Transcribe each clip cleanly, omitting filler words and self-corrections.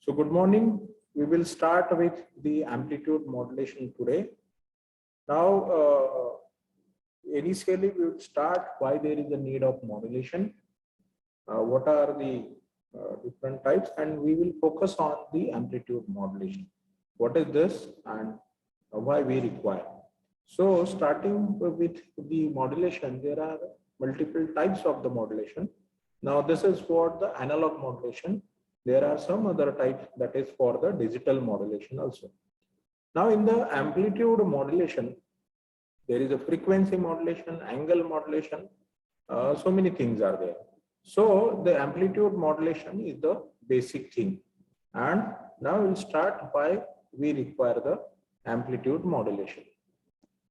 So good morning. We will start with the amplitude modulation today. Now, initially we will start why there is a need of modulation, what are the different types, and we will focus on the amplitude modulation. What is this and why we require? So starting with the modulation, there are multiple types of the modulation. Now this is for the analog modulation. There are some other types that is for the digital modulation also. Now in the amplitude modulation, there is a frequency modulation, angle modulation, so many things are there. So the amplitude modulation is the basic thing. And now we'll start by we require the amplitude modulation.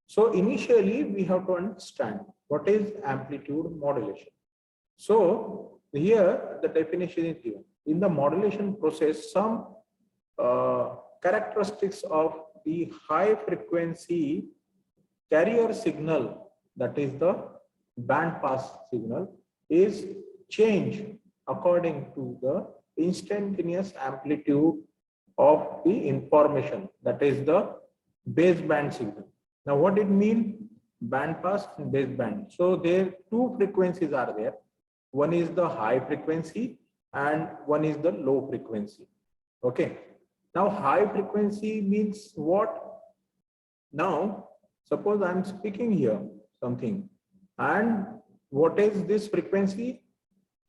So initially we have to understand what is amplitude modulation. So here the definition is given. In the modulation process, some characteristics of the high frequency carrier signal, that is the band pass signal, is changed according to the instantaneous amplitude of the information, that is the baseband signal. Now what it mean? Band pass and baseband. So there two frequencies are there. One is the high frequency and one is the low frequency. Okay. Now high frequency means what? Now suppose I'm speaking here something, and what is this frequency?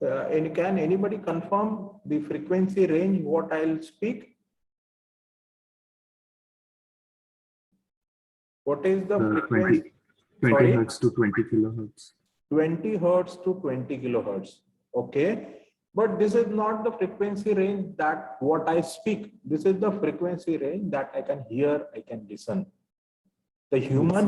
And can anybody confirm the frequency range what I'll speak? What is the frequency? 20 hertz to 20 kilohertz. 20 hertz to 20 kilohertz. Okay. But this is not the frequency range that what I speak. This is the frequency range that I can hear, I can listen. The human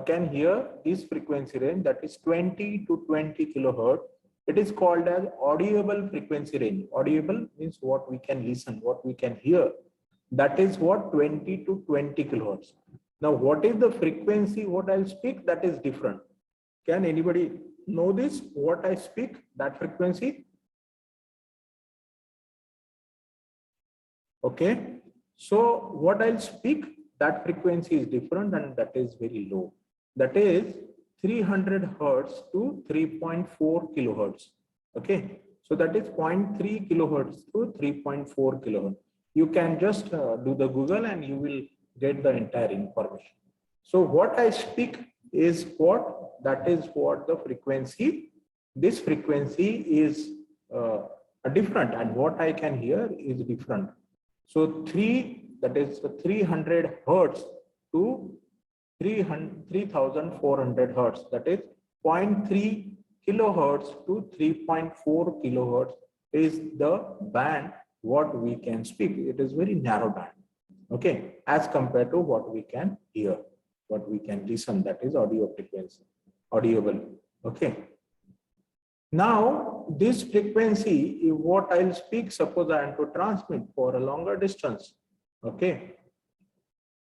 can hear this frequency range, that is 20 to 20 kilohertz. It is called as audible frequency range. Audible means what we can listen, what we can hear. That is what 20 to 20 kilohertz. Now, what is the frequency, what I'll speak, that is different. Can anybody know this? What I speak, that frequency? Okay. So what I'll speak, that frequency is different and that is very low. That is 300 hertz to 3.4 kilohertz. Okay. So that is 0.3 kilohertz to 3.4 kilohertz. You can just do the Google and you will get the entire information. So what I speak is what? That is what the frequency. This frequency is different, and what I can hear is different. So that is 300 hertz to 3,400 hertz. That is 0.3 kilohertz to 3.4 kilohertz is the band what we can speak. It is very narrow band. Okay, as compared to what we can hear, what we can listen, that is audio frequency, audible. Okay. Now this frequency is what I'll speak. Suppose I am to transmit for a longer distance. Okay.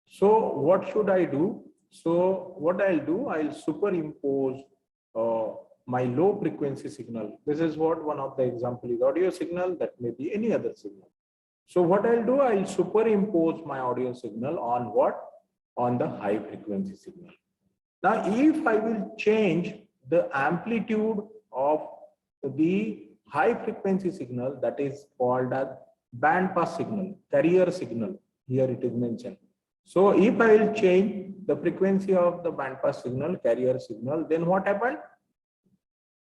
So what should I do? So what I'll do, I'll superimpose my low frequency signal. This is what one of the example is audio signal, that may be any other signal. So what I'll do, I'll superimpose my audio signal on what? On the high frequency signal. Now, if I will change the amplitude of the high frequency signal, that is called as band pass signal, carrier signal, here it is mentioned. So if I will change the frequency of the band pass signal, carrier signal, then what happened?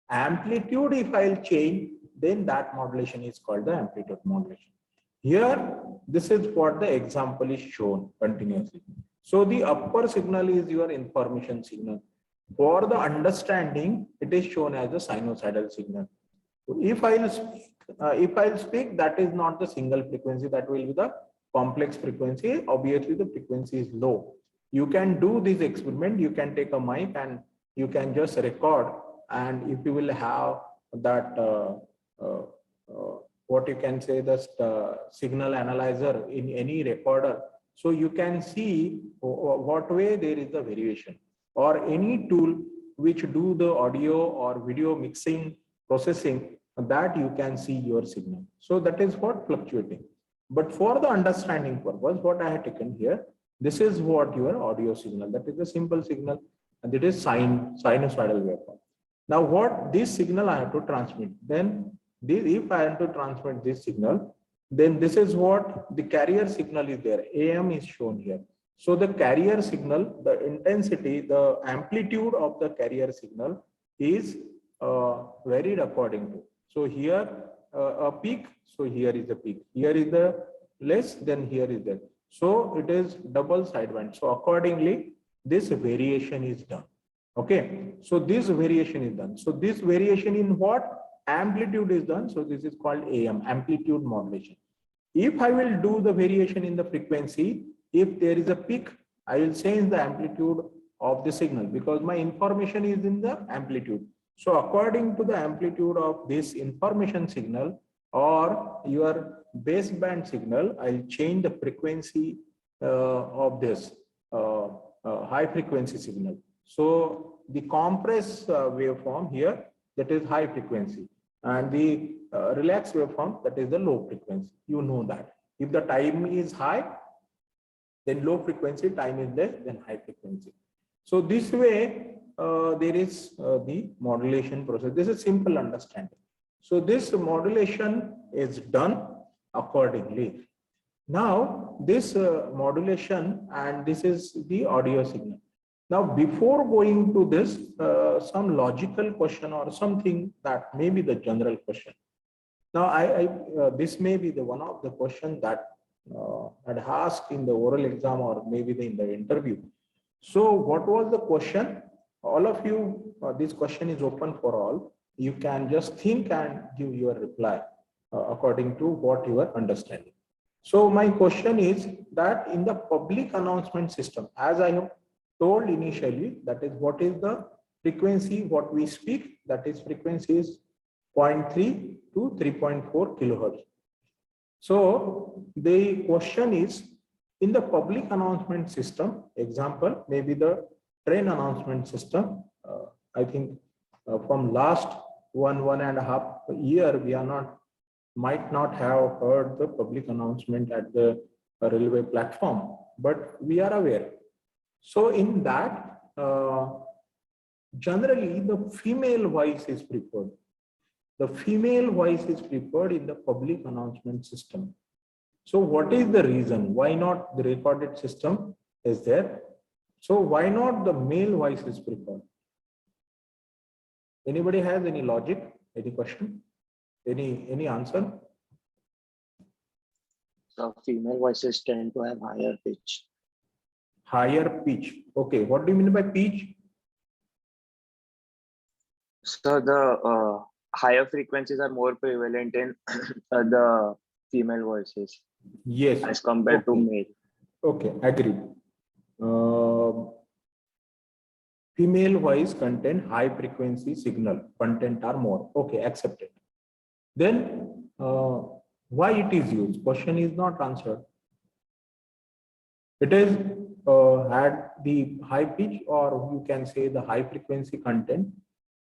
Amplitude, if I will change, then that modulation is called the amplitude modulation. Here, this is what the example is shown continuously. So the upper signal is your information signal. For the understanding, it is shown as a sinusoidal signal. If I will speak, that is not the single frequency, that will be the complex frequency. Obviously, the frequency is low. You can do this experiment. You can take a mic and you can just record. And if you will have that, what you can say, the signal analyzer in any recorder, so you can see what way there is a variation, or any tool which do the audio or video mixing processing, that you can see your signal. So that is what fluctuating. But for the understanding purpose, what I have taken here, this is what your audio signal, that is a simple signal, and it is sinusoidal waveform. Now what this signal I have to transmit, then this, if I have to transmit this signal, then this is what the carrier signal is there, AM is shown here. So the carrier signal, the intensity, the amplitude of the carrier signal is varied according to. So here a peak, so here is a peak. Here is the less, then here is that. So it is double sideband. So accordingly, this variation is done. Okay. So this variation is done. So this variation in what? Amplitude is done. So this is called AM, amplitude modulation. If I will do the variation in the frequency, if there is a peak, I will change the amplitude of the signal because my information is in the amplitude. So according to the amplitude of this information signal or your baseband signal, I'll change the frequency of this high frequency signal. So the compressed waveform here, that is high frequency, and the relaxed waveform, that is the low frequency. You know that. If the time is high, then low frequency, time is less than high frequency. So this way, there is the modulation process. This is simple understanding. So this modulation is done accordingly. Now this modulation, and this is the audio signal. Now before going to this, some logical question or something that may be the general question. Now this may be the one of the question that had asked in the oral exam or maybe in the interview. So what was the question? All of you, this question is open for all. You can just think and give your reply according to what you are understanding. So my question is that in the public announcement system, as I have told initially, that is what is the frequency, what we speak, that is frequency is 0.3 to 3.4 kilohertz. So the question is, in the public announcement system, example, maybe the train announcement system, I think from last 1.5 year, we are might not have heard the public announcement at the railway platform, but we are aware. So in that, generally the female voice is preferred. The female voice is preferred in the public announcement system. So what is the reason? Why not the recorded system is there? So why not the male voice is preferred? Anybody has any logic, any question, any answer? So female voices tend to have higher pitch. Higher pitch. Okay, what do you mean by pitch? So the higher frequencies are more prevalent in the female voices. Yes. As compared to male. Okay, agreed. Female voice contain high frequency signal content are more. Okay, accepted. Then why it is used? Question is not answered. It is had the high pitch, or you can say the high frequency content,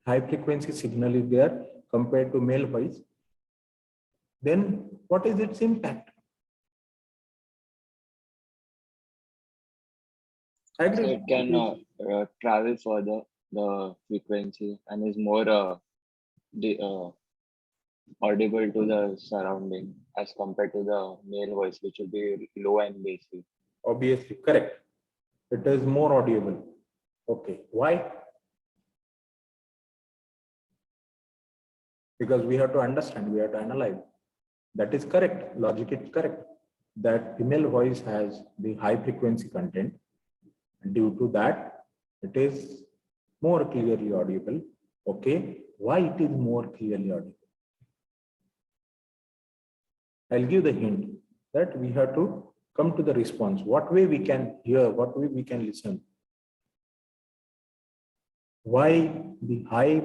high frequency signal is there compared to male voice. Then what is its impact? So it can travel further the frequency and is more audible to the surrounding as compared to the male voice, which will be low and bassy. Obviously, correct. It is more audible. Okay, why? Because we have to understand, we have to analyze. That is correct. Logic is correct. That female voice has the high frequency content. Due to that, it is more clearly audible. Okay, why it is more clearly audible? I'll give the hint that we have to come to the response. What way we can hear, what way we can listen. Why the high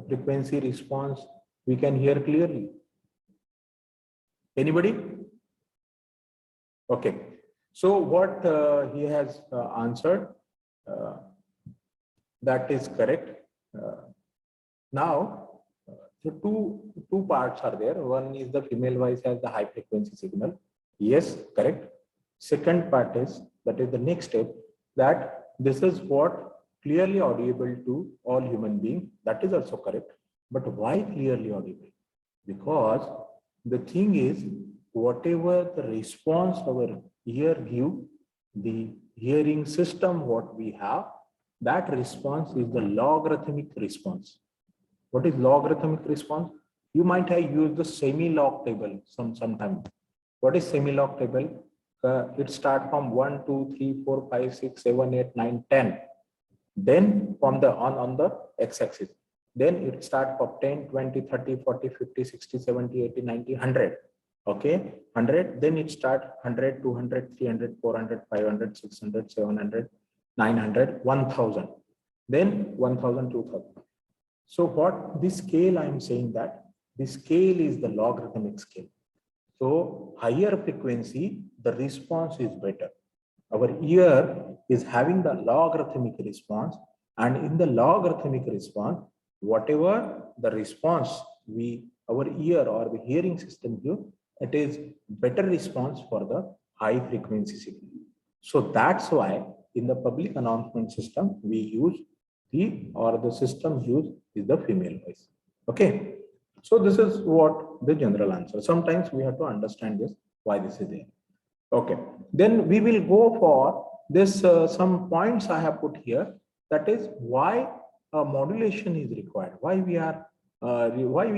frequency response we can hear clearly? Anybody? Okay. So what he has answered, that is correct. Now, So two parts are there. One is the female voice has the high frequency signal. Yes, correct. Second part is, that is the next step, that this is what clearly audible to all human beings. That is also correct. But why clearly audible? Because the thing is, whatever the response our ear give, the hearing system what we have, that response is the logarithmic response. What is logarithmic response? You might have used the semi-log table sometime. What is semi-log table? It starts from 1, 2, 3, 4, 5, 6, 7, 8, 9, 10. Then from the on the x-axis. Then it starts from 10, 20, 30, 40, 50, 60, 70, 80, 90, 100. Okay, 100. Then it starts 100, 200, 300, 400, 500, 600, 700, 900, 1000. Then 1000, 2000. So what this scale, I am saying that this scale is the logarithmic scale. So higher frequency, the response is better. Our ear is having the logarithmic response, and in the logarithmic response, whatever the response our ear or the hearing system give, it is better response for the high frequency signal. So that's why in the public announcement system, we use the system used is the female voice. Okay. So this is what the general answer. Sometimes we have to understand this, why this is there. Okay. Then we will go for this, some points I have put here. That is why modulation is required. Why we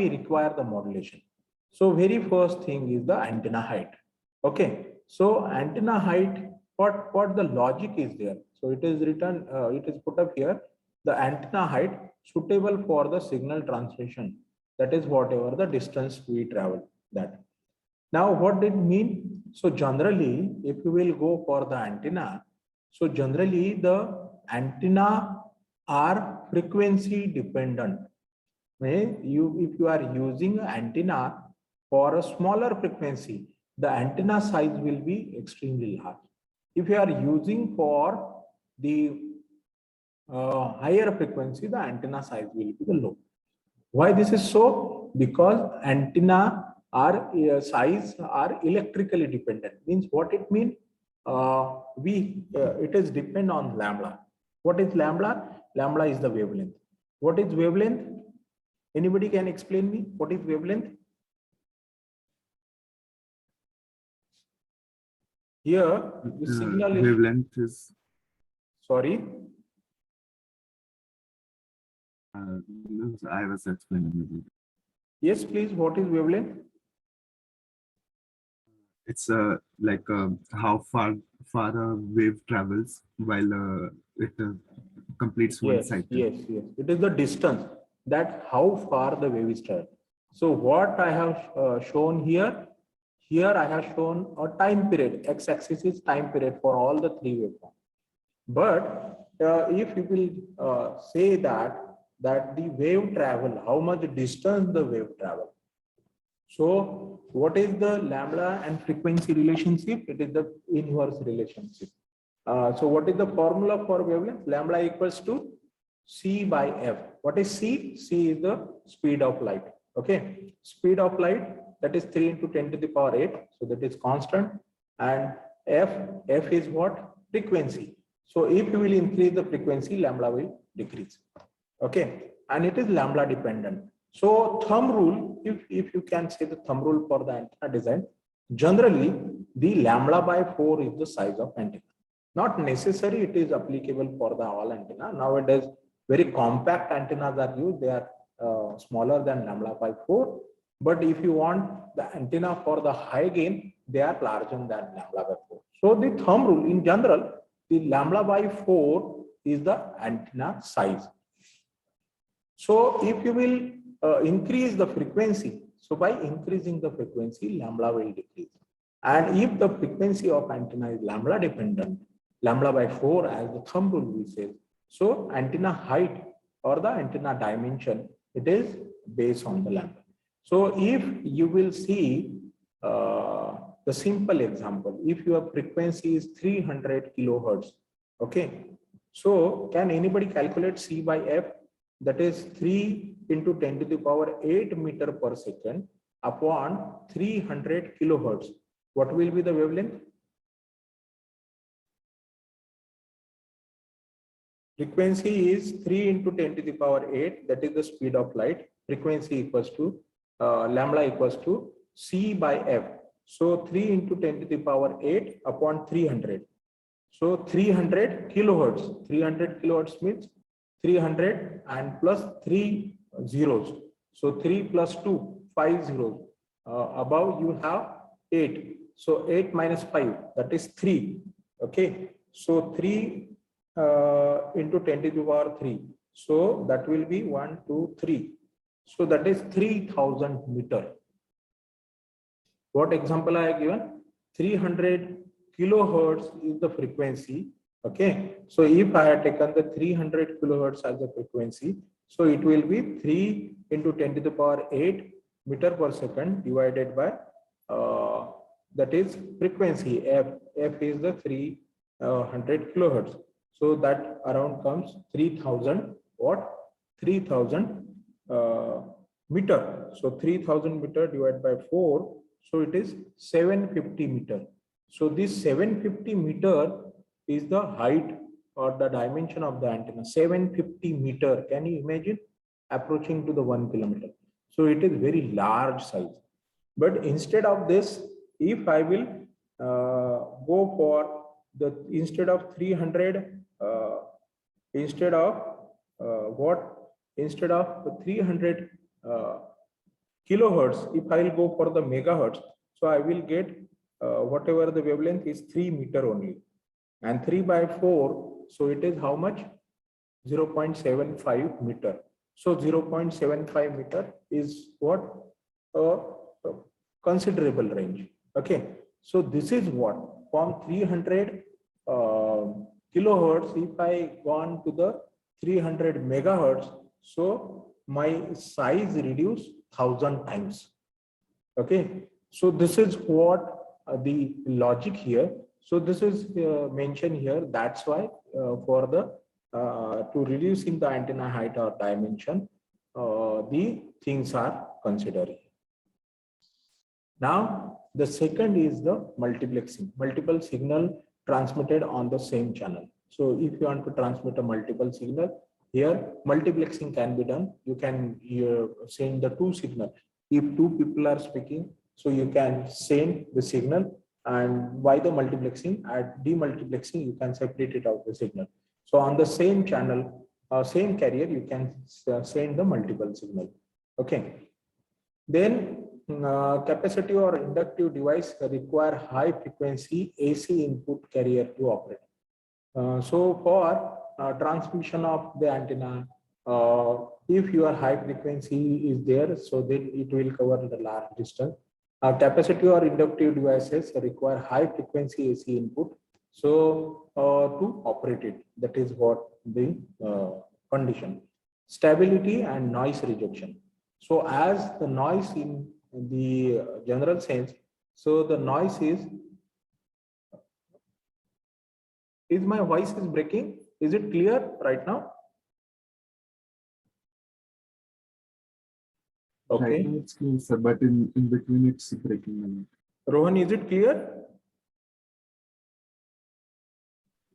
require the modulation. So very first thing is the antenna height. Okay. So antenna height, what the logic is there. So it is written, it is put up here. The antenna height suitable for the signal transmission. That is whatever the distance we travel. That. Now, what did it mean? So generally, if you will go for the antenna, so generally the antenna are frequency dependent. If you are using an antenna for a smaller frequency, the antenna size will be extremely large. If you are using for the higher frequency, the antenna size will be the low. Why this is so? Because antenna size are electrically dependent. Means what it means? It is depend on lambda. What is lambda? Lambda is the wavelength. What is wavelength? Anybody can explain me what is wavelength? Here the signal is wavelength is. Sorry. I was explaining. Yes, please. What is wavelength? It's like how far a wave travels while it completes one cycle. Yes. It is the distance, that how far the wave is traveled. So what I have shown here I have shown a time period. X-axis is time period for all the three waveforms. But if you will say that the wave travel, how much distance the wave travel. So what is the lambda and frequency relationship? It is the inverse relationship. So what is the formula for wavelength? Lambda equals to C by F. What is C? C is the speed of light. Okay. Speed of light, that is 3 into 10 to the power 8. So that is constant. And F is what? Frequency. So if you will increase the frequency, lambda will decrease. Okay. And it is lambda dependent. So thumb rule, if you can say the thumb rule for the antenna design, generally the lambda by 4 is the size of antenna. Not necessary it is applicable for the all antenna. Nowadays, very compact antennas are used. They are smaller than lambda by 4. But if you want the antenna for the high gain, they are larger than lambda by 4. So the thumb rule in general, the lambda by 4 is the antenna size. So if you will increase the frequency, so by increasing the frequency, lambda will decrease. And if the frequency of antenna is lambda dependent, lambda by 4 as the thumb rule we say, so antenna height or the antenna dimension, it is based on the lambda. So if you will see the simple example, if your frequency is 300 kilohertz, okay, so can anybody calculate C by F? that is 3 into 10 to the power 8 meter per second upon 300 kilohertz. What will be the wavelength? Frequency is 3 into 10 to the power 8, that is the speed of light. Frequency equals to lambda equals to C by F. So 3 into 10 to the power 8 upon 300. So 300 kilohertz. 300 kilohertz means 300 and plus 3 zeros. So 3 plus 2, 5 zeros. Above you have 8. So 8 minus 5, that is 3. Okay. So 3 into 10 to the power 3. So that will be 1, 2, 3. So that is 3000 meter. What example I have given? 300 kilohertz is the frequency. Okay. So if I have taken the 300 kilohertz as the frequency, so it will be 3 into 10 to the power 8 meter per second divided by that is frequency F. F is the 300 kilohertz. So that around comes 3000 what? 3000 meter. So 3000 meter divided by 4. So it is 750 meter. So this 750 meter is the height or the dimension of the antenna. 750 meter. Can you imagine? Approaching to the 1 kilometer. So it is very large size. But instead of this, if I will go for the instead of 300 instead of instead of 300 kilohertz, if I will go for the megahertz, so I will get whatever the wavelength is 3 meter only, and 3 by 4, so it is how much? 0.75 meter. So 0.75 meter is what? A considerable range. Okay, so this is what from 300 kilohertz, if I gone to the 300 megahertz, so my size reduced 1000 times. Okay, so this is what the logic here. So this is mentioned here. That's why for the to reducing the antenna height or dimension, the things are considered. Now the second is the multiplexing, multiple signal transmitted on the same channel. So if you want to transmit a multiple signal, here multiplexing can be done. You can send the two signal. If two people are speaking, so you can send the signal, and by the multiplexing, at demultiplexing, you can separate it out the signal. So on the same channel, same carrier, you can send the multiple signal. Okay. Then capacitive or inductive device require high frequency AC input carrier to operate. So for transmission of the antenna, if your high frequency is there, so then it will cover the large distance. Capacitive or inductive devices require high frequency AC input, so to operate it. That is what the condition. Stability and noise rejection. So as the noise in the general sense, so the noise is my voice is breaking? Is it clear right now? Okay. Right now it's clear, sir, but in between it's breaking a lot. Rohan, is it clear?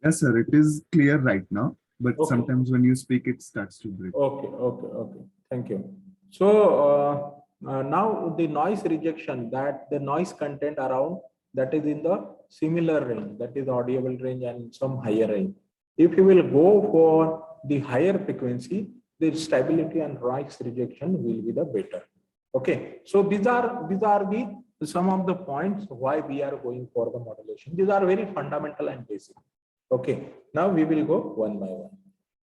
Yes, sir, it is clear right now, but Okay. sometimes when you speak, it starts to break. Okay. Thank you. So now the noise rejection, that the noise content around that is in the similar range, that is audible range and some higher range. If you will go for the higher frequency, the stability and noise rejection will be the better. Okay, so these are the some of the points why we are going for the modulation. These are very fundamental and basic. Okay, now we will go one by one.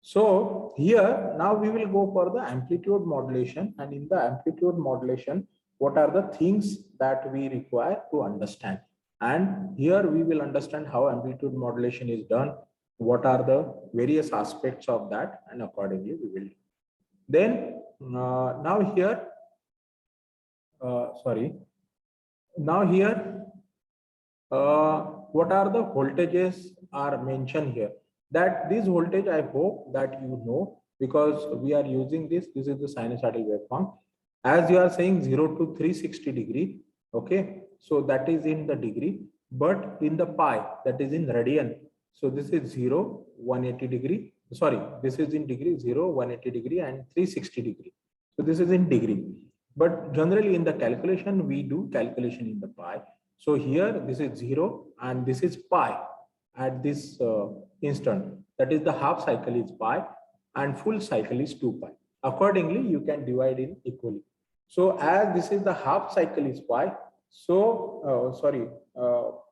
So here now we will go for the amplitude modulation, and in the amplitude modulation, what are the things that we require to understand? And here we will understand how amplitude modulation is done, what are the various aspects of that, and accordingly we will do. Then now here, what are the voltages are mentioned here? That this voltage, I hope that you know, because we are using this is the sinusoidal waveform. As you are saying 0 to 360 degree, okay, so that is in the degree, but in the pi, that is in radian. So this is 0, 180 degree, sorry, this is in degree, 0, 180 degree and 360 degree. So this is in degree, but generally in the calculation, we do calculation in the pi. So here this is 0 and this is pi at this instant. That is the half cycle is pi and full cycle is 2 pi. Accordingly, you can divide in equally. So as this is the half cycle is pi, so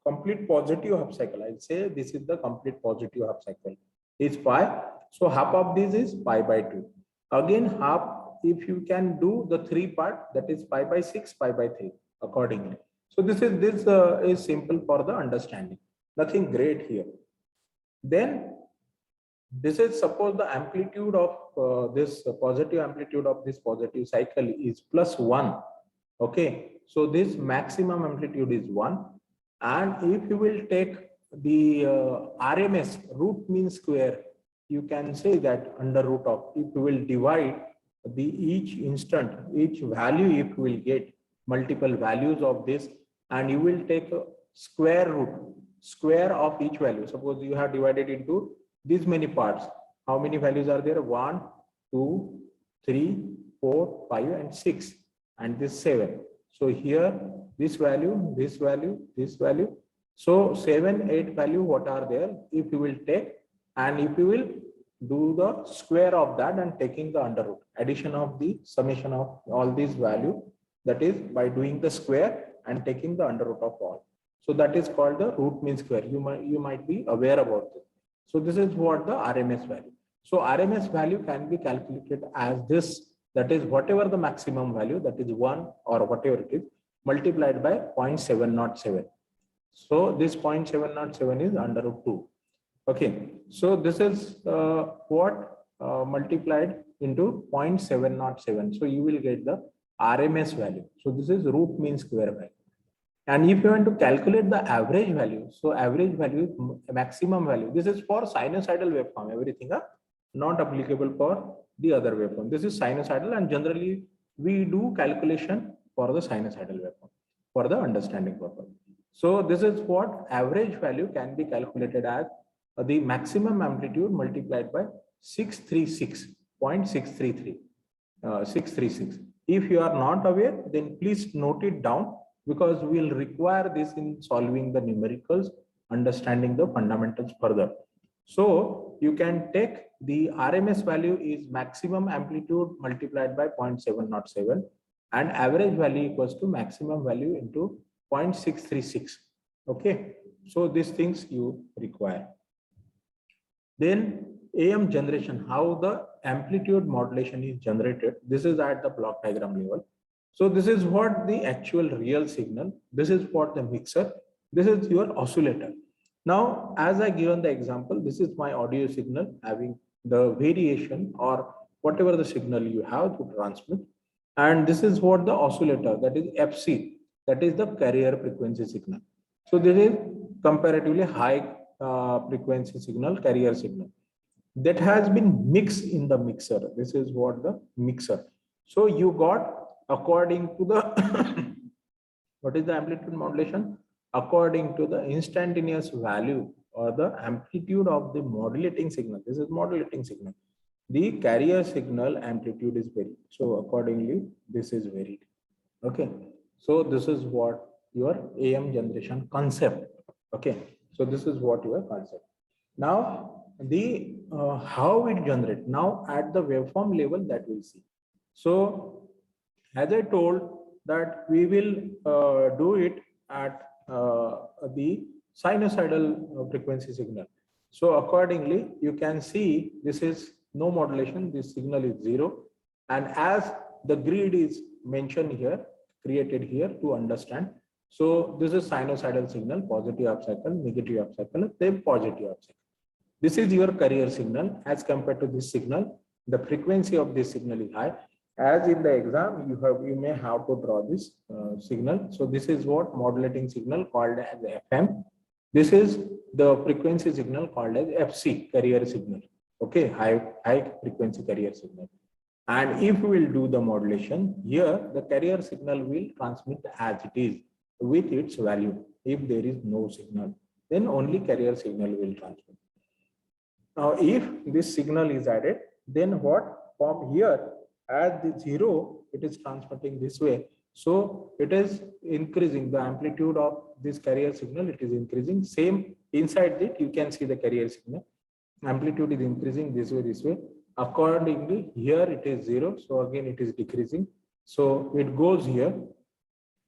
complete positive half cycle. I'll say this is the complete positive half cycle is pi. So half of this is pi by 2. Again, half, if you can do the 3 part, that is pi by 6, pi by 3 accordingly. So this is simple for the understanding. Nothing great here. Then this is suppose the amplitude of this positive amplitude of this positive cycle is +1. Okay, so this maximum amplitude is 1. And if you will take the RMS root mean square, you can say that under root of, if you will divide the each instant, each value, if you will get multiple values of this, and you will take a square of each value. Suppose you have divided into these many parts. How many values are there? 1, 2, 3, 4, 5, and 6, and this 7. So here, this value, this value, this value. So 7, 8 value, what are there? If you will take, and if you will do the square of that and taking the under root, addition of the summation of all these value, that is by doing the square and taking the under root of all. So that is called the root mean square. You might be aware about this. So this is what the RMS value. So RMS value can be calculated as this, that is whatever the maximum value, that is 1 or whatever it is, multiplied by 0.707. So this 0.707 is under root 2. Okay, so this is what multiplied into 0.707. So you will get the RMS value. So this is root mean square value. And if you want to calculate the average value, so average value is maximum value. This is for sinusoidal waveform. Everything are not applicable for the other waveform. This is sinusoidal, and generally we do calculation for the sinusoidal waveform for the understanding purpose. So this is what average value can be calculated as the maximum amplitude multiplied by 636.633. 636. If you are not aware, then please note it down, because we will require this in solving the numericals, understanding the fundamentals further. So you can take the RMS value is maximum amplitude multiplied by 0.707, and average value equals to maximum value into 0.636. Okay, so these things you require. Then AM generation, how the amplitude modulation is generated. This is at the block diagram level. So this is what the actual real signal. This is what the mixer. This is your oscillator. Now, as I given the example, this is my audio signal having the variation or whatever the signal you have to transmit. And this is what the oscillator, that is FC, that is the carrier frequency signal. So this is comparatively high frequency signal, carrier signal that has been mixed in the mixer. This is what the mixer. So you got according to the what is the amplitude modulation? According to the instantaneous value or the amplitude of the modulating signal. This is modulating signal. The carrier signal amplitude is varied. So accordingly, this is varied. Okay. So this is what your AM generation concept. Okay. So this is what your concept. Now the how it generate. Now at the waveform level that we'll see. So as I told that we will do it at the sinusoidal frequency signal. So accordingly, you can see this is no modulation. This signal is 0. And as the grid is mentioned here, created here to understand. So this is sinusoidal signal, positive half cycle, negative half cycle, then positive half cycle. This is your carrier signal. As compared to this signal, the frequency of this signal is high. As in the exam, you may have to draw this signal. So this is what modulating signal called as FM. This is the frequency signal called as FC, carrier signal. Okay, high frequency carrier signal. And if we will do the modulation, here the carrier signal will transmit as it is with its value. If there is no signal, then only carrier signal will transmit. Now, if this signal is added, then what? From here, at the 0, it is transmitting this way. So it is increasing the amplitude of this carrier signal. It is increasing. Same inside it, you can see the carrier signal. Amplitude is increasing this way, this way. Accordingly, here it is 0. So again, it is decreasing. So it goes here,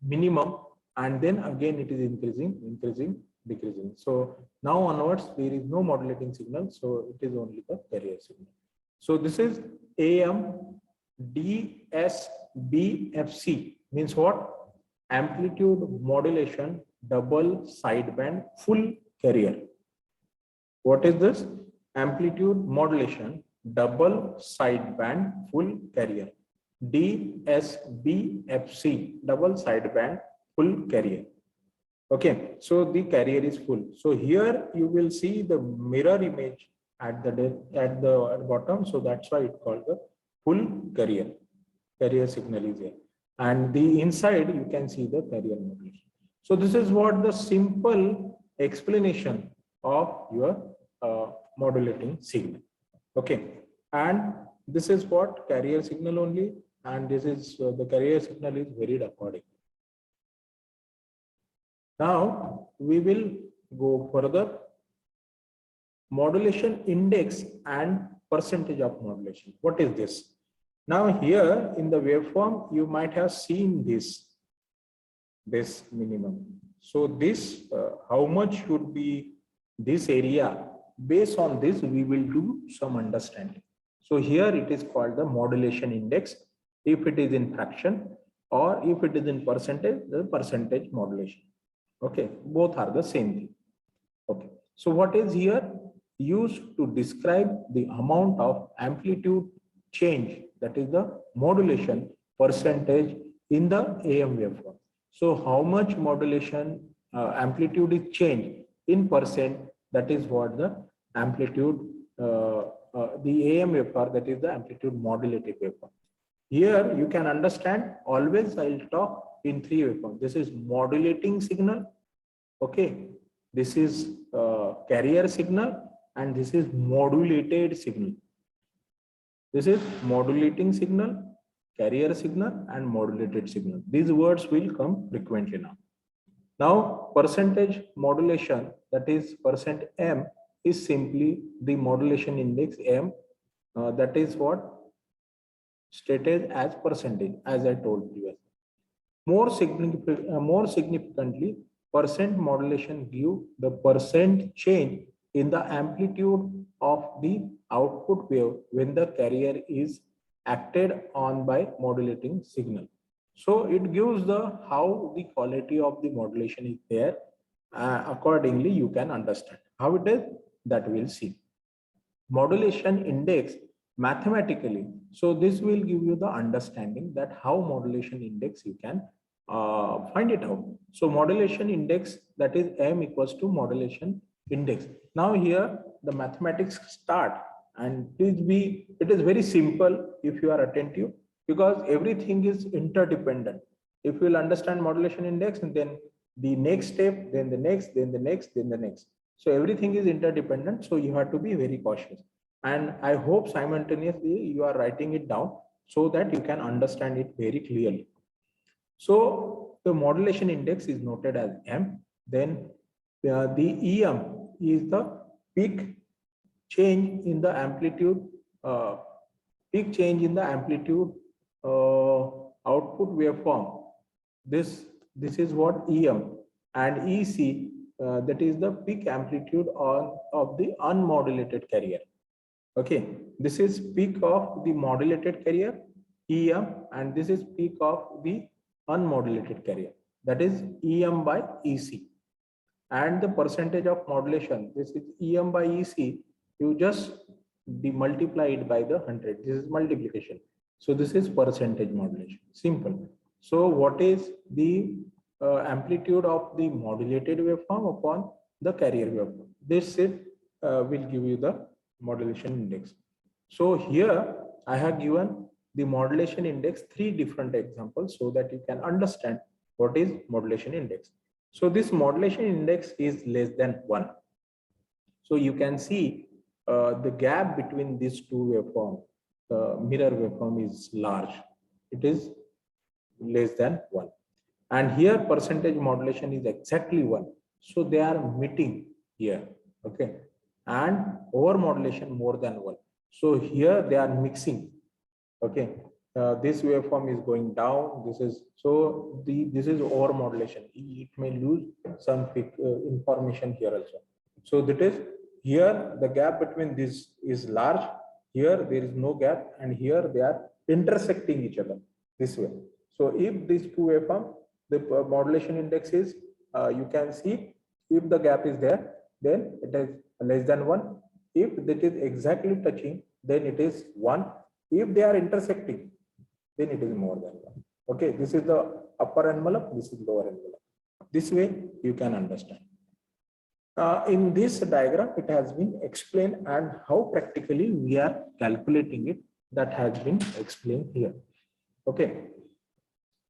minimum, and then again it is increasing, decreasing. So now onwards, there is no modulating signal. So it is only the carrier signal. So this is AMDSBFC, means what? Amplitude modulation double sideband full carrier. What is this? Amplitude modulation double sideband full carrier. DSBFC, double sideband full carrier. Okay, so the carrier is full. So here you will see the mirror image at the bottom. So that's why it's called the full carrier. Carrier signal is here. And the inside you can see the carrier modulation. So this is what the simple explanation of your modulating signal. Okay, and this is what carrier signal only, and this is the carrier signal is varied accordingly. Now we will go further. Modulation index and percentage of modulation. What is this? Now here in the waveform, you might have seen this minimum. So this, how much should be this area? Based on this, we will do some understanding. So here it is called the modulation index. If it is in fraction or if it is in percentage, the percentage modulation. Okay, both are the same thing. Okay, so what is here? Used to describe the amount of amplitude change, that is the modulation percentage in the AM waveform. So how much modulation amplitude is changed in percent, that is what the amplitude, the AM waveform, that is the amplitude modulated waveform. Here you can understand, always I'll talk in 3 waveforms. This is modulating signal, okay, this is carrier signal, and this is modulated signal. This is modulating signal, carrier signal, and modulated signal. These words will come frequently now. Now, percentage modulation, that is percent M, is simply the modulation index M. That is what stated as percentage, as I told previously. More significantly, percent modulation give the percent change in the amplitude of the output wave when the carrier is acted on by modulating signal. So it gives the how the quality of the modulation is there. Accordingly, you can understand how it is, that we'll see. Modulation index mathematically. So this will give you the understanding that how modulation index you can find it out. So modulation index, that is M equals to modulation index. Now here the mathematics start, and it is very simple if you are attentive, because everything is interdependent. If you will understand modulation index, and then the next step, then the next, then the next, then the next. So everything is interdependent. So you have to be very cautious. And I hope simultaneously you are writing it down so that you can understand it very clearly. So the modulation index is noted as M. Then the EM is the peak change in the amplitude, output waveform. This is what EM, and EC, that is the peak amplitude of the unmodulated carrier. Okay, this is peak of the modulated carrier, EM, and this is peak of the unmodulated carrier, that is EM by EC. And the percentage of modulation, this is EM by EC, you just multiply it by the 100. This is multiplication. So this is percentage modulation, simple. So what is the amplitude of the modulated waveform upon the carrier waveform? This will give you the modulation index. So here I have given the modulation index 3 different examples so that you can understand what is modulation index. So this modulation index is less than 1. So you can see the gap between these two waveforms, the mirror waveform is large. It is less than 1. And here percentage modulation is exactly 1. So they are meeting here. Okay. And over modulation more than 1. So here they are mixing. Okay. This waveform is going down. This is so this is over modulation. It may lose some information here also. So that is here the gap between this is large. Here there is no gap, and here they are intersecting each other this way. So if these two waveform, the modulation index is you can see if the gap is there, then it is less than 1. If it is exactly touching, then it is 1. If they are intersecting, then it is more than 1. Okay, this is the upper envelope, this is lower envelope. This way you can understand. In this diagram, it has been explained, and how practically we are calculating it, that has been explained here. Okay.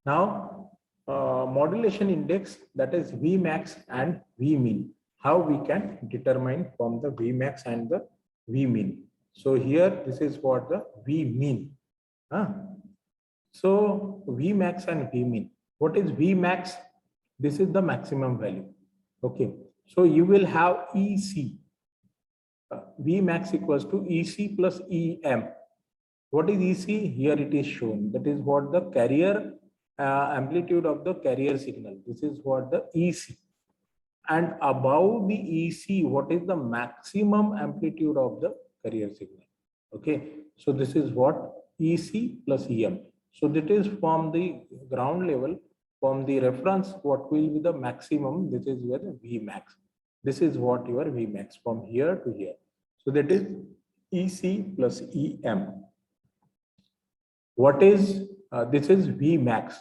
Now, modulation index, that is Vmax and Vmin. How we can determine from the Vmax and the Vmin. So here, this is what the Vmin. So Vmax and Vmin. What is Vmax? This is the maximum value. Okay. So you will have EC. Vmax equals to EC plus EM. What is EC? Here it is shown. That is what the carrier amplitude of the carrier signal. This is what the EC. And above the EC, what is the maximum amplitude of the carrier signal? Okay. So this is what EC plus EM. So that is from the ground level, from the reference, what will be the maximum? This is where the Vmax. This is what your Vmax from here to here. So that is EC plus EM. What is this is Vmax?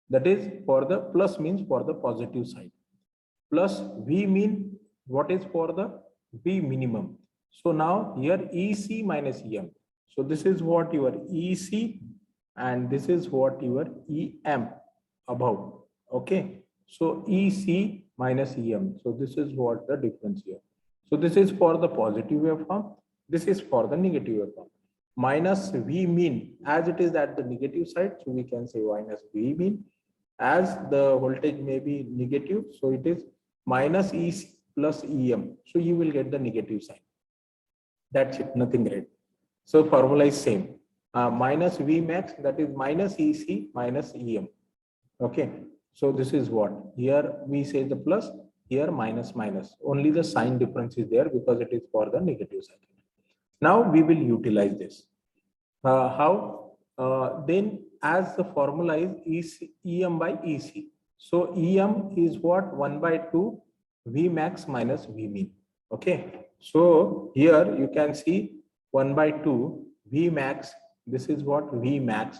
That is for the plus means for the positive side. Plus V mean what is for the V minimum. So now here EC minus EM. So this is what your EC and this is what your EM above. Okay. So EC minus EM. So this is what the difference here. So this is for the positive waveform. This is for the negative waveform. Minus V mean, as it is at the negative side, so we can say minus V mean. As the voltage may be negative, so it is minus EC plus EM. So you will get the negative sign. That's it, nothing great. So formula is same. Minus Vmax, that is minus EC minus EM. Okay. So this is what here we say the plus, here minus minus. Only the sign difference is there because it is for the negative side. Now we will utilize this. How? Then as the formula is EM by EC. So EM is what? 1 by 2 Vmax minus Vmin. Okay. So here you can see 1 by 2 Vmax. This is what Vmax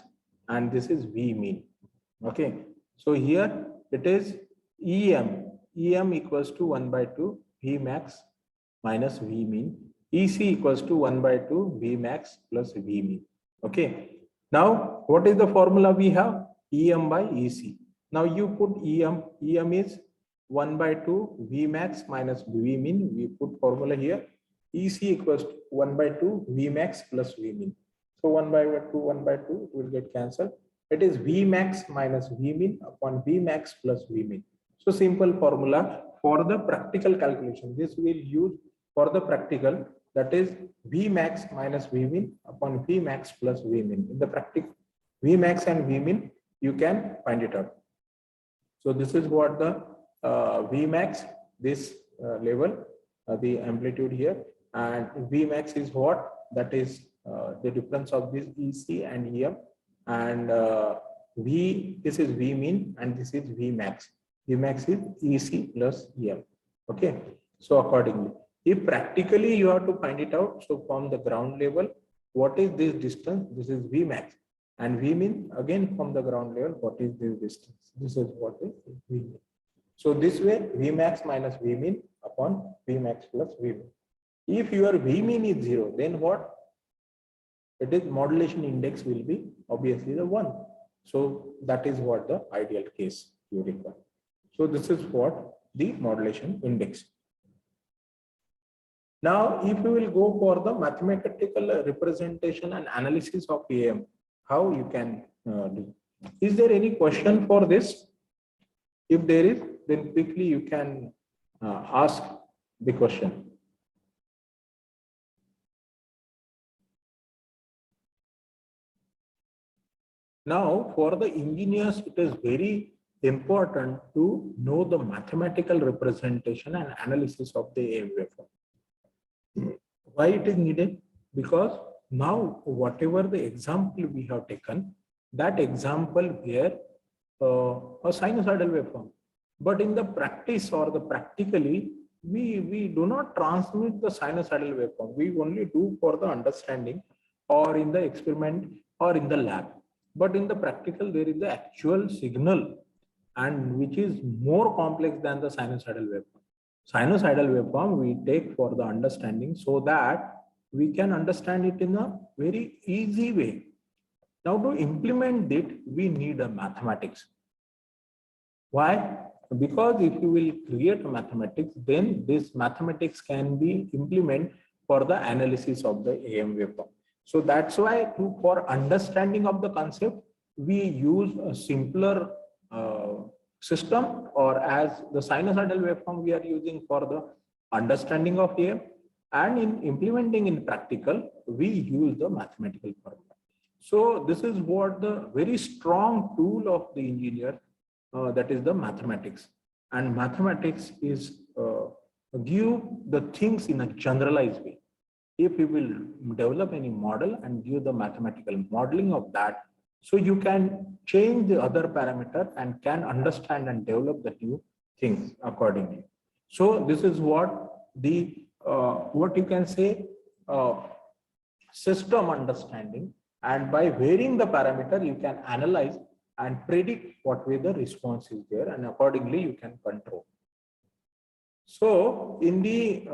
and this is Vmin. Okay. So here it is EM. EM equals to 1 by 2 Vmax minus Vmin. EC equals to 1 by 2 Vmax plus Vmin. Okay. Now, what is the formula we have? EM by EC. Now you put EM. EM is 1 by 2 Vmax minus Vmin. We put formula here. EC equals to 1 by 2 Vmax plus Vmin. So 1 by 2, 1 by 2 will get cancelled. It is Vmax minus Vmin upon Vmax plus Vmin. So simple formula for the practical calculation. This will use for the practical, that is Vmax minus Vmin upon Vmax plus Vmin. In the practical, Vmax and Vmin, you can find it out. So this is what the Vmax, this level, the amplitude here, and Vmax is what? That is the difference of this EC and EM, and this is Vmin and this is Vmax. Vmax is EC plus EM. Okay. So accordingly, if practically you have to find it out, so from the ground level, what is this distance? This is Vmax. And Vmin, again from the ground level, what is this distance? This is what is Vmin. So this way, Vmax minus Vmin upon Vmax plus Vmin. If your V mean is 0, then what? It is modulation index will be obviously the 1. So that is what the ideal case you require. So this is what the modulation index. Now, if you will go for the mathematical representation and analysis of AM, how you can do? Is there any question for this? If there is, then quickly you can ask the question. Now, for the engineers, it is very important to know the mathematical representation and analysis of the AM waveform. Why it is needed? Because now whatever the example we have taken, that example where a sinusoidal waveform, but in the practice or the practically, we do not transmit the sinusoidal waveform. We only do for the understanding or in the experiment or in the lab. But in the practical, there is the actual signal, and which is more complex than the sinusoidal waveform. Sinusoidal waveform we take for the understanding so that we can understand it in a very easy way. Now to implement it, we need a mathematics. Why? Because if you will create a mathematics, then this mathematics can be implemented for the analysis of the AM waveform. So that's why for understanding of the concept, we use a simpler system, or as the sinusoidal waveform we are using for the understanding of AM, and in implementing in practical, we use the mathematical formula. So this is what the very strong tool of the engineer, that is the mathematics. And mathematics is give the things in a generalized way. If you will develop any model and give the mathematical modeling of that, so you can change the other parameter and can understand and develop the new things accordingly. So this is what the what you can say system understanding, and by varying the parameter you can analyze and predict what way the response is there, and accordingly you can control. So in the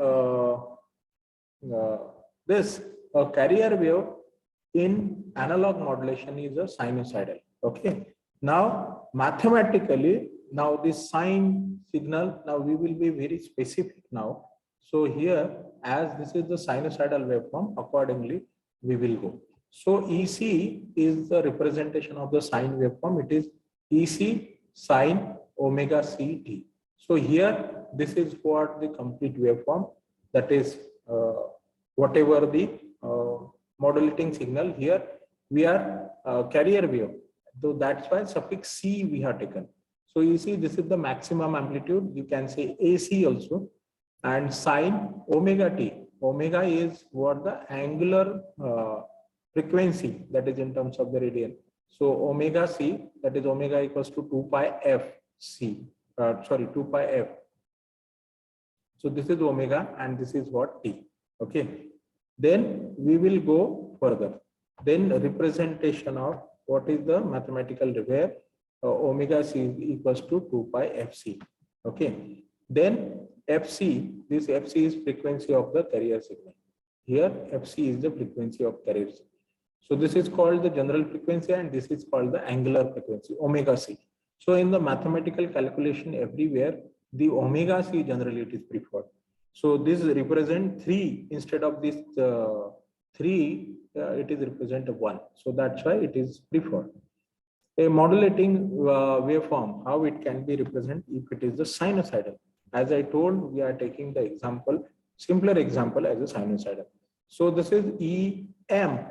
this carrier wave in analog modulation is a sinusoidal. Okay. Now mathematically, now this sine signal, now we will be very specific now. So here, as this is the sinusoidal waveform, accordingly we will go. So EC is the representation of the sine waveform. It is EC sine omega C T. So here, this is what the complete waveform, that is whatever the modulating signal. Here we are carrier wave, so that's why suffix C we have taken. So you see, this is the maximum amplitude, you can say AC also, and sine omega T. Omega is what the angular frequency, that is in terms of the radian. So omega C, that is omega equals to 2 pi f C, 2 pi f. So this is omega and this is what T. Okay. Then we will go further. Then representation of what is the mathematical where omega C is equals to 2 pi fc. Okay. Then fc, this fc is frequency of the carrier signal. Here fc is the frequency of carrier signal. So this is called the general frequency and this is called the angular frequency, omega c. So in the mathematical calculation everywhere, the omega c generally it is preferred. So this represent 3 instead of this 3, it is represent 1. So that's why it is preferred. A modulating waveform, how it can be represented if it is the sinusoidal. As I told, we are taking the example, simpler example as a sinusoidal. So this is EM.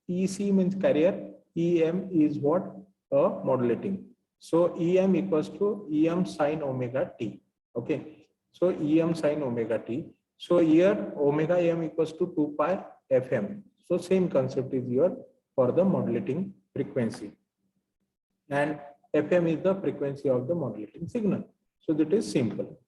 EC means carrier. EM is what? Modulating. So EM equals to EM sine omega T. Okay. So EM sine omega T. So here omega M equals to 2 pi FM. So same concept is here for the modulating frequency. And FM is the frequency of the modulating signal. So that is simple.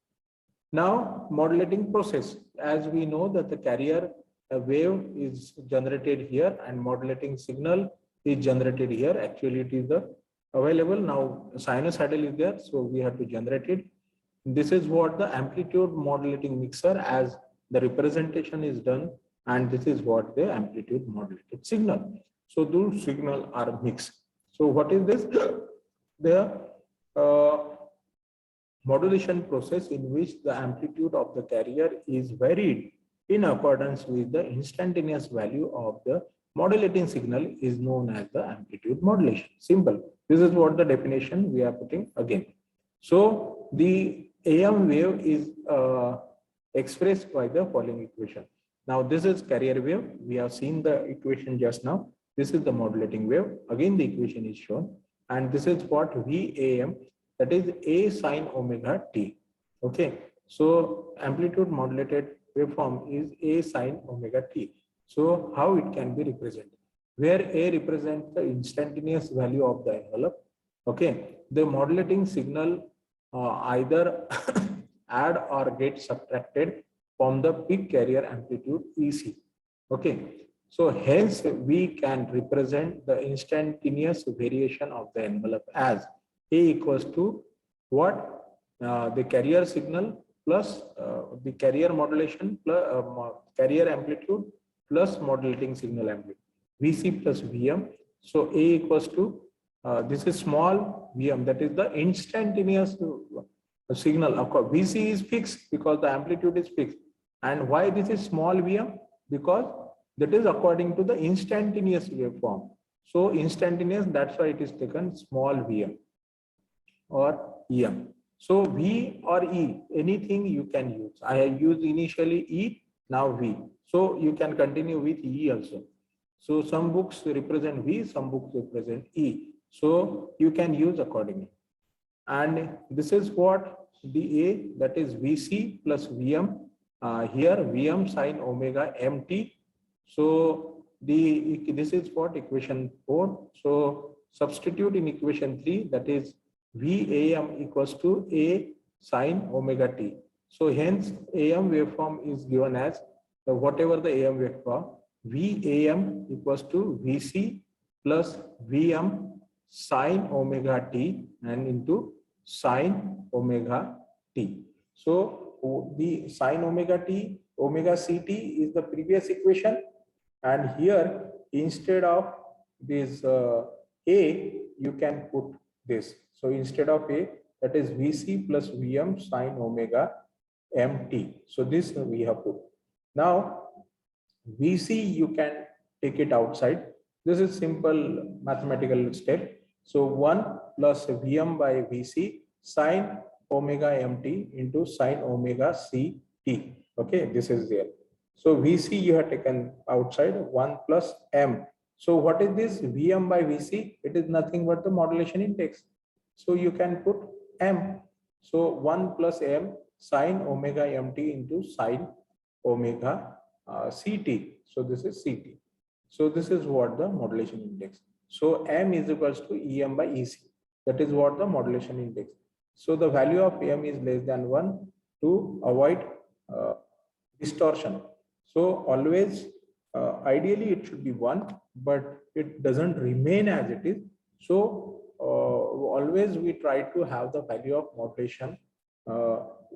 Now modulating process. As we know that the carrier wave is generated here and modulating signal is generated here. Actually it is the available now sinusoidal is there. So we have to generate it. This is what the amplitude modulating mixer, as the representation is done, and this is what the amplitude modulated signal. So those signal are mixed. So what is this? The modulation process in which the amplitude of the carrier is varied in accordance with the instantaneous value of the modulating signal is known as the amplitude modulation. Simple. This is what the definition we are putting again. So the AM wave is expressed by the following equation. Now this is carrier wave. We have seen the equation just now. This is the modulating wave. Again, the equation is shown. And this is what VAM, that is A sine omega t. Okay. So amplitude modulated waveform is A sine omega t. So how it can be represented? Where A represents the instantaneous value of the envelope. Okay. The modulating signal either add or get subtracted from the peak carrier amplitude EC. Okay. So hence we can represent the instantaneous variation of the envelope as A equals to what? The carrier signal plus the carrier modulation plus carrier amplitude plus modulating signal amplitude, VC plus VM. So A equals to this is small VM, that is the instantaneous signal. Of course, VC is fixed because the amplitude is fixed. And why this is small VM? Because that is according to the instantaneous waveform. So instantaneous, that's why it is taken small VM or EM. So V or E, anything you can use. I have used initially E, now V. So you can continue with E also. So some books represent V, some books represent E. So you can use accordingly. And this is what the A, that is VC plus VM. Here VM sine omega MT. So this is what equation 4. So substitute in equation 3, that is VAM equals to A sine omega t. So hence AM waveform is given as whatever the AM waveform, VAM equals to VC plus VM sine omega t and into sine omega t. So the sine omega t, omega ct is the previous equation, and here instead of this A, you can put this. So instead of A, that is VC plus VM sine omega MT. So this we have put. Now VC you can take it outside. This is simple mathematical step. So 1 plus VM by VC sine omega MT into sine omega CT. Okay, this is there. So VC you have taken outside, 1 plus M. So what is this VM by VC? It is nothing but the modulation index. So you can put M. So 1 plus M sine omega MT into sine omega CT. So this is CT. So this is what the modulation index. So M is equals to EM by EC. That is what the modulation index. So the value of M is less than 1 to avoid distortion. So always, ideally it should be 1, but it doesn't remain as it is. So always we try to have the value of modulation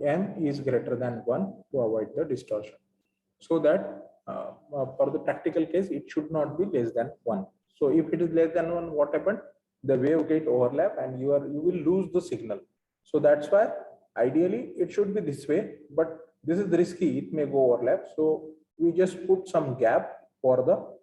M is greater than 1 to avoid the distortion. So that for the practical case, it should not be less than 1. So if it is less than 1, what happened? The wave get overlap and you will lose the signal. So that's why ideally it should be this way, but this is risky. It may go overlap. So we just put some gap for the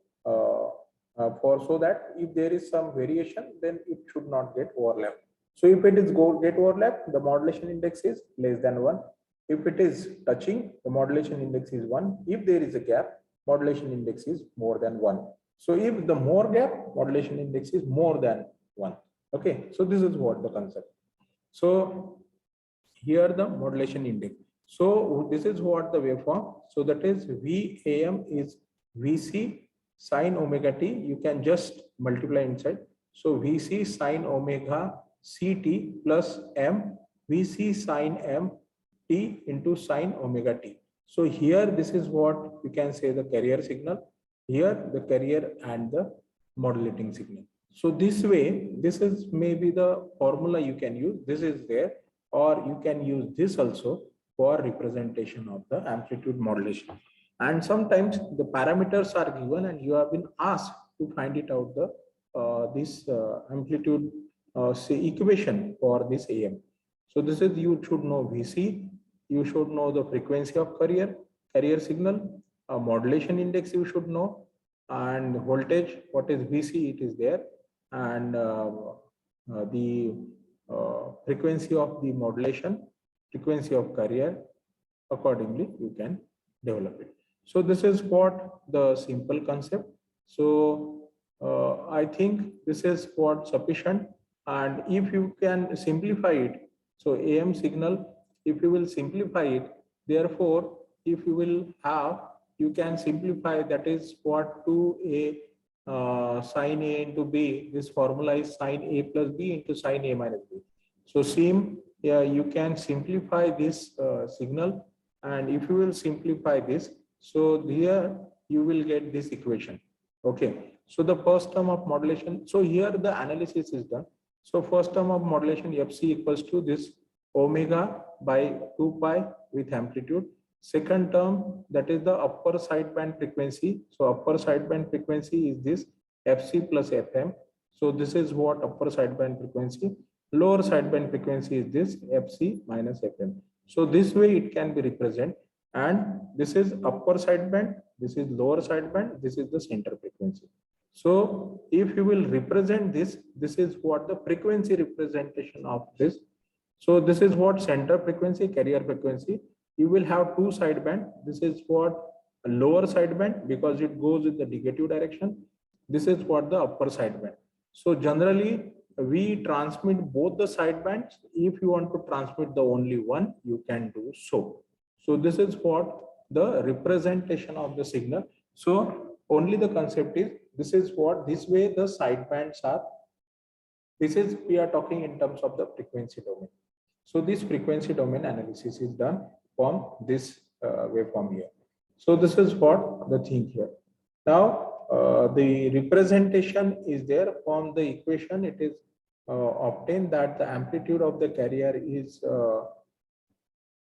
so that if there is some variation, then it should not get overlap. So if it is get overlap, the modulation index is less than 1. If it is touching, the modulation index is 1. If there is a gap, modulation index is more than 1. So if the more gap, modulation index is more than 1. Okay, so this is what the concept. So here the modulation index. So this is what the waveform. So that is VAM is VC sine omega t. You can just multiply inside. So VC sine omega CT plus M VC sine M T into sine omega t. So here this is what we can say the carrier signal. Here the carrier and the modulating signal. So this way, this is maybe the formula you can use. This is there, or you can use this also. for representation of the amplitude modulation. And sometimes the parameters are given and you have been asked to find it out the this amplitude say equation for this AM. So this is, you should know VC, you should know the frequency of carrier signal, modulation index you should know, and voltage, what is VC, it is there, and the frequency of the modulation, frequency of carrier, accordingly you can develop it. So this is what the simple concept. So I think this is what sufficient, and if you can simplify it, so AM signal, if you will simplify it, therefore if you will have, you can simplify, that is what, to a sine A into B, this formula is sine A plus B into sine A minus B. So same, yeah, you can simplify this signal, and if you will simplify this, so here you will get this equation. Okay, so the first term of modulation, so here the analysis is done. So first term of modulation FC equals to this omega by 2 pi with amplitude. Second term, that is the upper sideband frequency. So upper sideband frequency is this FC plus FM. So this is what upper sideband frequency. Lower sideband frequency is this FC minus FM. So this way it can be represented, and this is upper sideband, this is lower sideband, this is the center frequency. So if you will represent this, this is what the frequency representation of this. So this is what center frequency, carrier frequency. You will have two sideband. This is what a lower sideband because it goes in the negative direction. This is what the upper sideband. So generally we transmit both the sidebands. If you want to transmit the only one, you can do so. So this is what the representation of the signal. So only the concept is, this is what, this way the sidebands are. This is, we are talking in terms of the frequency domain. So this frequency domain analysis is done from this waveform here. So this is what the thing here. Now the representation is there from the equation. It is obtained that the amplitude of the carrier is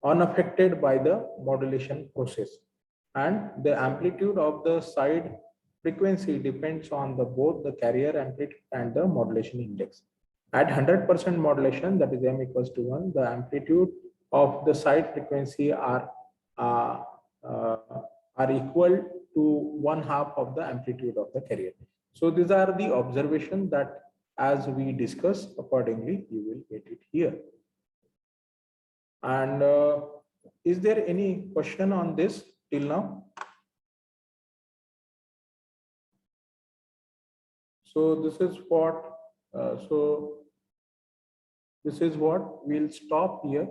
unaffected by the modulation process, and the amplitude of the side frequency depends on the both the carrier amplitude and the modulation index. At 100% modulation, that is m equals to 1, the amplitude of the side frequency are equal to 1/2 of the amplitude of the carrier. So these are the observations that, as we discuss, accordingly you will get it here. And is there any question on this till now? So this is what, this is what we'll stop here.